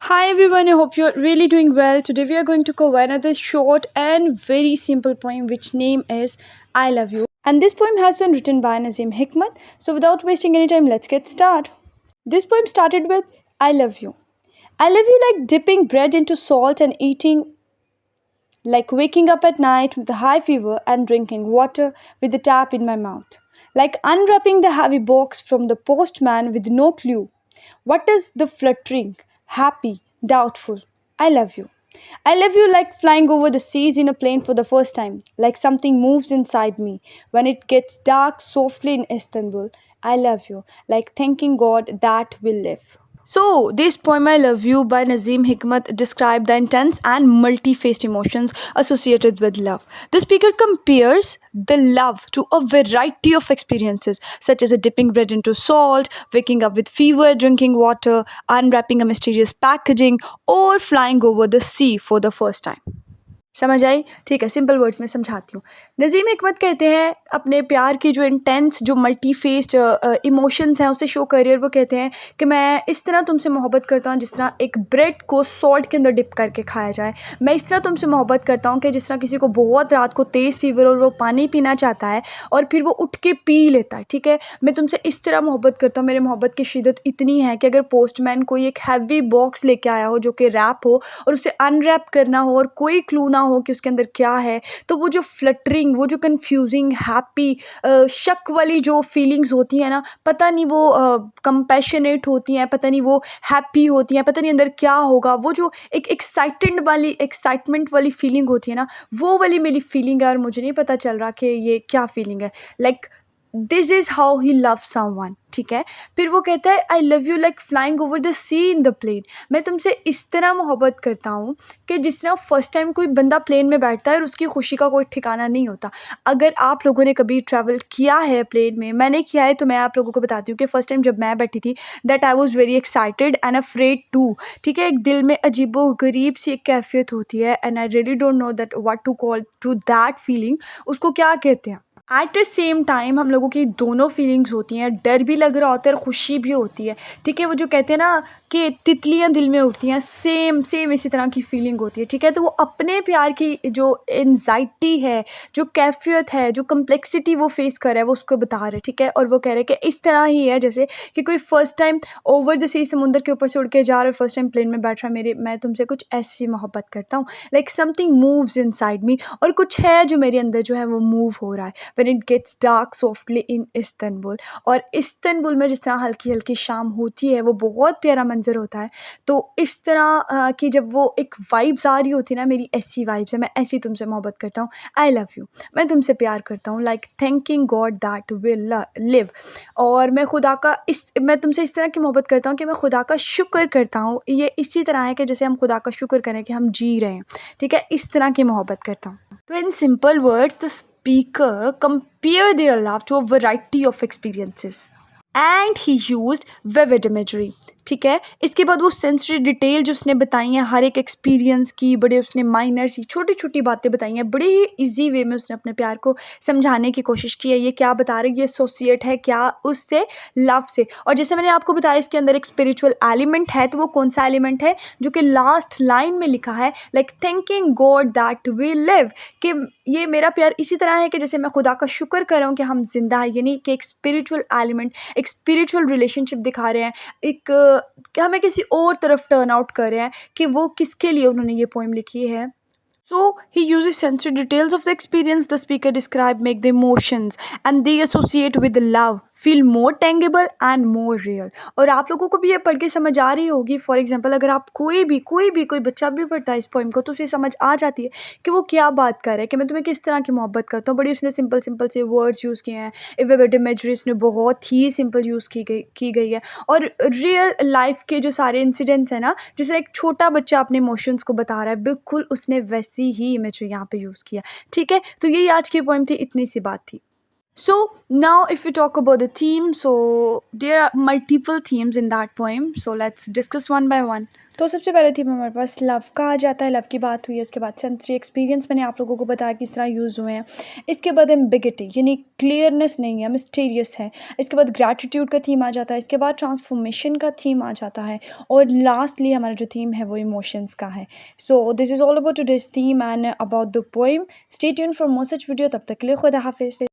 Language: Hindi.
Hi everyone, I hope you're really doing well. Today we are going to cover another short and very simple poem which name is I Love You. And this poem has been written by Nazim Hikmat. So without wasting any time, let's get started. This poem started with I love you. I love you like dipping bread into salt and eating like waking up at night with a high fever and drinking water with the tap in my mouth. Like unwrapping the heavy box from the postman with no clue. What is the fluttering, happy, doubtful? I love you. I love you like flying over the seas in a plane for the first time, like something moves inside me when it gets dark softly in Istanbul. I love you, like thanking God that we live. So, this poem I Love You by Nazim Hikmat described the intense and multi-faced emotions associated with love. The speaker compares the love to a variety of experiences, such as a dipping bread into salt, waking up with fever, drinking water, unwrapping a mysterious packaging, or flying over the sea for the first time. समझ आई? ठीक है, सिंपल वर्ड्स में समझाती हूँ। नज़ीम हिकमत कहते हैं अपने प्यार की जो इंटेंस जो मल्टी फेस्ड इमोशंस हैं उसे शो कर रही है और वो कहते हैं कि मैं इस तरह तुमसे मोहब्बत करता हूँ जिस तरह एक ब्रेड को सॉल्ट के अंदर डिप करके खाया जाए। मैं इस तरह तुमसे मोहब्बत करता हूँ कि जिस तरह किसी को बहुत रात को तेज़ फीवर और वो पानी पीना चाहता है और फिर वो उठ के पी लेता है, ठीक है? मैं तुमसे इस तरह मोहब्बत करता हूँ, मेरी मोहब्बत की शिद्दत इतनी है कि अगर पोस्टमैन कोई एक हैवी बॉक्स लेके आया हो जो कि रैप हो और उसे अनरैप करना हो और कोई क्लू ना हो कि उसके अंदर क्या है, तो वो जो फ्लटरिंग, वो जो कन्फ्यूजिंग, हैप्पी, शक वाली जो फीलिंग्स होती हैं ना, पता नहीं वो कंपैशनेट होती हैं, पता नहीं वो हैप्पी होती हैं, पता नहीं अंदर क्या होगा, वो जो एक एक्साइटमेंट वाली फीलिंग होती है ना, वो वाली मेरी फीलिंग है और मुझे नहीं पता चल रहा कि ये क्या फीलिंग है। Like this is how he love someone, ठीक है? फिर वो कहता है I love you like flying over the sea in the plane. मैं तुमसे इस तरह मोहब्बत करता हूँ कि जिस तरह फर्स्ट टाइम कोई बंदा प्लेन में बैठता है और उसकी खुशी का कोई ठिकाना नहीं होता। अगर आप लोगों ने कभी ट्रैवल किया है प्लेन में, मैंने किया है, तो मैं आप लोगों को बताती हूँ कि फर्स्ट टाइम जब मैं बैठी थी that I was very excited and afraid too, ठीक है? एक दिल में अजीबो गरीब सी एक कैफियत होती है and I really don't know that what to call to that feeling, उसको क्या कहते हैं। एट द सेम टाइम हम लोगों की दोनों फीलिंग्स होती हैं, डर भी लग रहा होता है और खुशी भी होती है, ठीक है? वो जो कहते हैं ना कि तितलियां दिल में उड़ती हैं, सेम सेम इसी तरह की फीलिंग होती है, ठीक है? तो वो अपने प्यार की जो एनजाइटी है, जो कैफियत है, जो कम्प्लेक्सिटी वो फेस कर रहा है, वो उसको बता रहे हैं, ठीक है? और वो कह रहे हैं कि इस तरह ही है जैसे कि कोई फर्स्ट टाइम ओवर द सी समुंदर के ऊपर से उड़ के जा रहा है, फर्स्ट टाइम प्लेन में बैठ रहा है, मेरे मैं तुमसे कुछ ऐसी मोहब्बत करता हूँ, like something moves inside me, और कुछ है जो मेरे अंदर जो है वो मूव हो रहा है। When it gets dark softly in Istanbul, और इस्तांबुल में जिस तरह हल्की हल्की शाम होती है वो बहुत प्यारा मंजर होता है। तो इस तरह की जब वो एक वाइब्स आ रही होती है ना, मेरी ऐसी वाइब्स है, मैं ऐसी तुमसे मोहब्बत करता हूँ। आई लव यू, मैं तुमसे प्यार करता हूँ, like thanking God that will live. और मैं तुमसे इस तरह की मोहब्बत करता हूँ कि मैं खुदा का शुक्र करता हूँ। ये इसी तरह है कि जैसे हम खुदा का शुक्र करें कि हम जी रहे हैं, ठीक है? इस तरह की मोहब्बत करता हूँ। तो in simple words, the speaker compared their love to a variety of experiences. And he used vivid imagery, ठीक है? इसके बाद वो सेंसरी डिटेल जो उसने बताई हैं हर एक एक्सपीरियंस की, बड़े उसने माइनर सी छोटी छोटी बातें बताई हैं, बड़े ही ईजी वे में उसने अपने प्यार को समझाने की कोशिश की है। ये क्या बता रही है, ये एसोसिएट है क्या उससे, लव से। और जैसे मैंने आपको बताया इसके अंदर एक स्पिरिचुअल एलिमेंट है, तो वो कौन सा एलिमेंट है जो कि लास्ट लाइन में लिखा है, like thanking God that we live, कि ये मेरा प्यार इसी तरह है कि जैसे मैं खुदा का शुक्र कर रहा हूँ कि हम जिंदा हैं, यानी कि एक स्पिरिचुअल एलिमेंट, एक स्पिरिचुअल रिलेशनशिप दिखा रहे हैं, एक कि हमें किसी और तरफ टर्न आउट कर रहे हैं कि वो किसके लिए उन्होंने ये पोएम लिखी है। So he uses sensory details of the experience the speaker described make the emotions and they associate with the love feel more tangible and more real। और आप लोगों को भी ये पढ़ के समझ आ रही होगी। फॉर एग्जांपल अगर आप कोई बच्चा भी पढ़ता है इस पोइम को तो उसे समझ आ जाती है कि वो क्या बात कर रहा है, कि मैं तुम्हें किस तरह की मोहब्बत करता हूँ। बड़ी उसने सिंपल सिंपल से वर्ड्स यूज़ किए हैं, विविड इमेजरी उसने बहुत ही सिंपल यूज़ की गई है। और रियल लाइफ के जो सारे इंसिडेंट्स हैं ना, जैसे एक छोटा बच्चा अपने इमोशंस को बता रहा है, बिल्कुल उसने वैसी ही इमेजरी यहाँ पे यूज़ किया, ठीक है? तो यही आज की पोइम थी, इतनी सी बात थी। So now if we talk about the theme, so there are multiple themes in that poem, so let's discuss one by one. तो सबसे पहले थीम हमारे पास लव का आ जाता है, लव की बात हुई है। उसके बाद सेंसरी एक्सपीरियंस मैंने आप लोगों को बताया किस तरह यूज़ हुए हैं। इसके बाद एम्बिगिटी यानी क्लियरनेस नहीं है, मिस्टीरियस है। इसके बाद ग्रैटिट्यूड का थीम आ जाता है। इसके बाद ट्रांसफॉर्मेशन का थीम आ जाता है। और लास्टली हमारा जो थीम है वो इमोशंस का है। So this is all about today's theme and about the poem. Stay tuned for more such video. तब तक के लिए खुदा हाफिज़।